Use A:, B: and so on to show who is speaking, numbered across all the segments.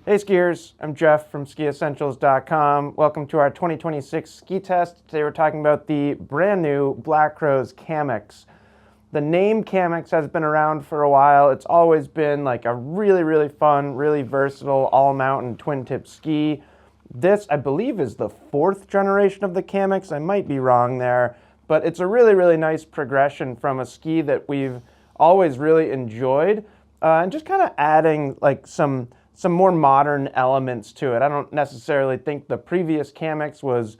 A: Hey skiers, I'm Jeff from SkiEssentials.com. Welcome to our 2026 ski test. Today we're talking about the brand new Black Rose Camox. The name Camox has been around for a while. It's always been like a really fun, really versatile all-mountain twin-tip ski. This, I believe, is the 4th generation of the Camox. I might be wrong there, but it's a really nice progression from a ski that we've always really enjoyed, and just kind of adding like some more modern elements to it. I don't necessarily think the previous Camox was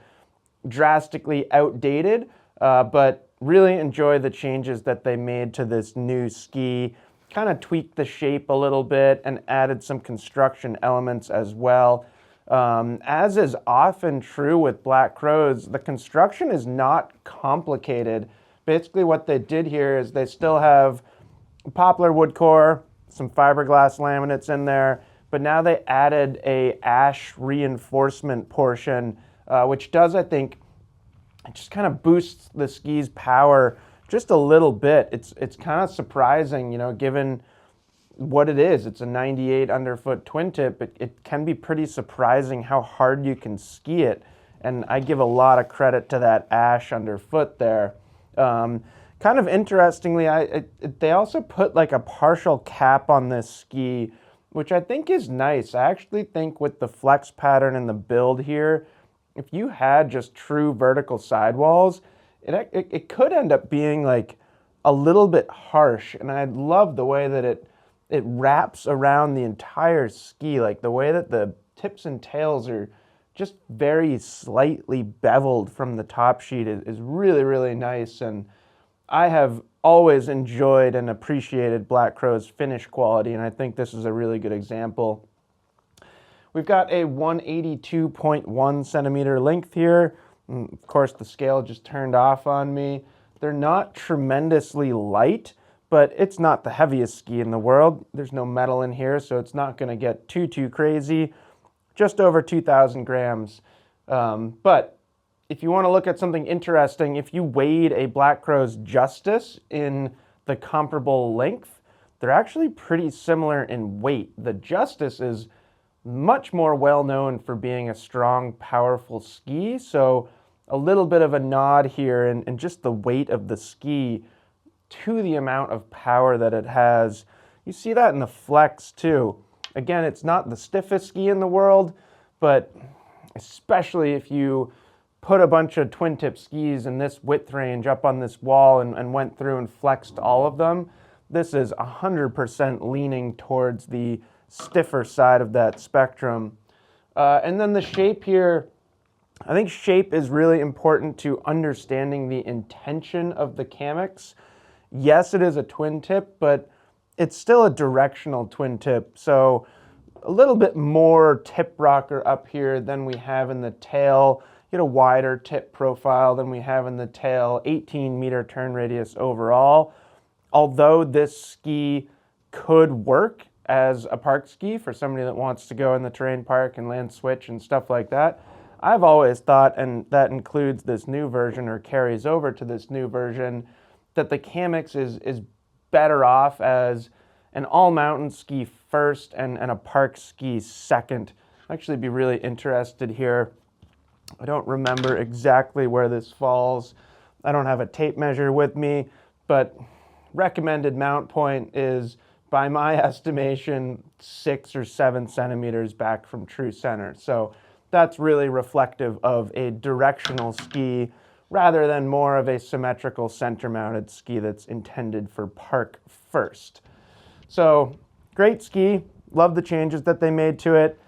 A: drastically outdated, but really enjoy the changes that they made to this new ski. Kind of tweaked the shape a little bit and added some construction elements as well. As is often true with Black Rose, the construction is not complicated. Basically what they did here is they still have poplar wood core, some fiberglass laminates in there, but now they added a ash reinforcement portion, which does, I think, just kind of boosts the ski's power just a little bit. It's kind of surprising, you know, given what it is. It's a 98 underfoot twin tip. It can be pretty surprising how hard you can ski it, and I give a lot of credit to that ash underfoot there. Kind of interestingly, they also put like a partial cap on this ski, which I think is nice. I actually think with the flex pattern and the build here, if you had just true vertical sidewalls, it could end up being like a little bit harsh. And I love the way that it wraps around the entire ski, like the way that the tips and tails are just very slightly beveled from the top sheet is really nice. And I have always enjoyed and appreciated Black Rose finish quality, and I think this is a really good example. We've got a 182.1 centimeter length here. And of course, the scale just turned off on me. They're not tremendously light, but it's not the heaviest ski in the world. There's no metal in here, so it's not going to get too crazy. Just over 2,000 grams. But if you want to look at something interesting, if you weighed a Black Rose Justice in the comparable length, they're actually pretty similar in weight. The Justice is much more well known for being a strong, powerful ski, so a little bit of a nod here and just the weight of the ski to the amount of power that it has. You see that in the flex too. Again, it's not the stiffest ski in the world, but especially if you put a bunch of twin tip skis in this width range up on this wall and went through and flexed all of them, this is 100% leaning towards the stiffer side of that spectrum. And then the shape here, I think shape is really important to understanding the intention of the Camox. Yes, it is a twin tip, but it's still a directional twin tip. So a little bit more tip rocker up here than we have in the tail. Get a wider tip profile than we have in the tail, 18 meter turn radius overall. Although this ski could work as a park ski for somebody that wants to go in the terrain park and land switch and stuff like that, I've always thought, and that includes this new version or carries over to this new version, that the Camox is better off as an all-mountain ski first and a park ski second. I'd actually be really interested here. I don't remember exactly where this falls. I don't have a tape measure with me, but recommended mount point is, by my estimation, 6 or 7 centimeters back from true center. So that's really reflective of a directional ski rather than more of a symmetrical center-mounted ski that's intended for park first. So great ski. Love the changes that they made to it.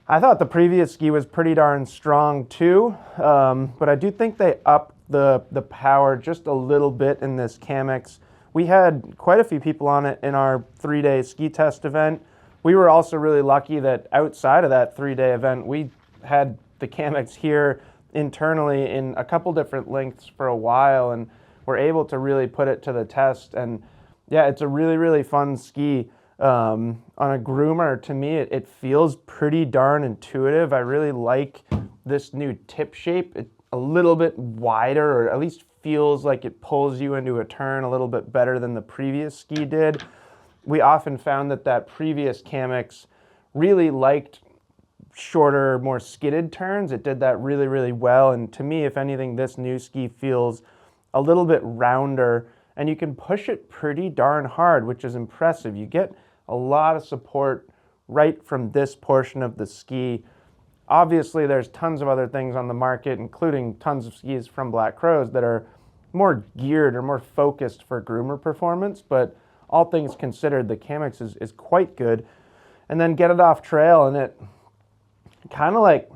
A: I thought the previous ski was pretty darn strong too, but I do think they upped the power just a little bit in this Camox. We had quite a few people on it in our 3-day ski test event. We were also really lucky that outside of that 3-day event, we had the Camox here internally in a couple different lengths for a while, and were able to really put it to the test. And yeah, it's a really fun ski. On a groomer, to me, it feels pretty darn intuitive. I really like this new tip shape. It's a little bit wider, or at least feels like it pulls you into a turn a little bit better than the previous ski did. We often found that previous Camox really liked shorter, more skidded turns. It did that really, really well. And to me, if anything, this new ski feels a little bit rounder, and you can push it pretty darn hard, which is impressive. You get a lot of support right from this portion of the ski. Obviously, there's tons of other things on the market, including tons of skis from Black Crows that are more geared or more focused for groomer performance, but all things considered, the Camox is quite good. And then get it off trail, and it kind of like,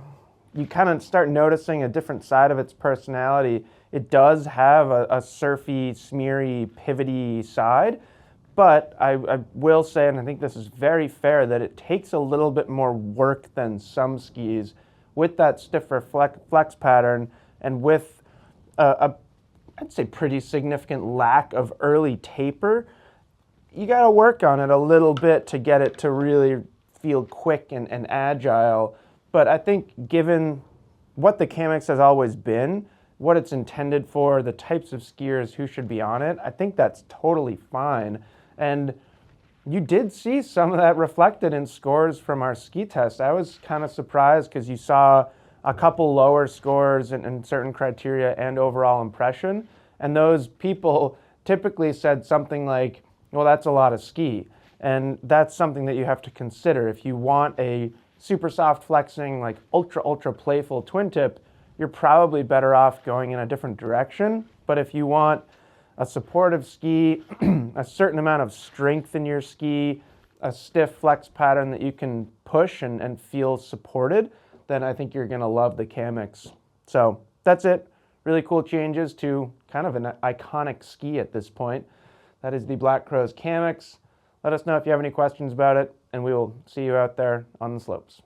A: you kind of start noticing a different side of its personality. It does have a surfy, smeary, pivoty side, but I will say, and I think this is very fair, that it takes a little bit more work than some skis with that stiffer flex pattern and with I'd say pretty significant lack of early taper. You got to work on it a little bit to get it to really feel quick and agile. But I think given what the Camox has always been, what it's intended for, the types of skiers who should be on it, I think that's totally fine. And you did see some of that reflected in scores from our ski test. I was kind of surprised because you saw a couple lower scores in certain criteria and overall impression. And those people typically said something like, well, that's a lot of ski. And that's something that you have to consider. If you want a super soft flexing, like ultra playful twin tip, you're probably better off going in a different direction. But if you want a supportive ski, a certain amount of strength in your ski, a stiff flex pattern that you can push and feel supported, then I think you're gonna love the Camox. So that's it. Really cool changes to kind of an iconic ski at this point. That is the Black Crows Camox. Let us know if you have any questions about it, and we will see you out there on the slopes.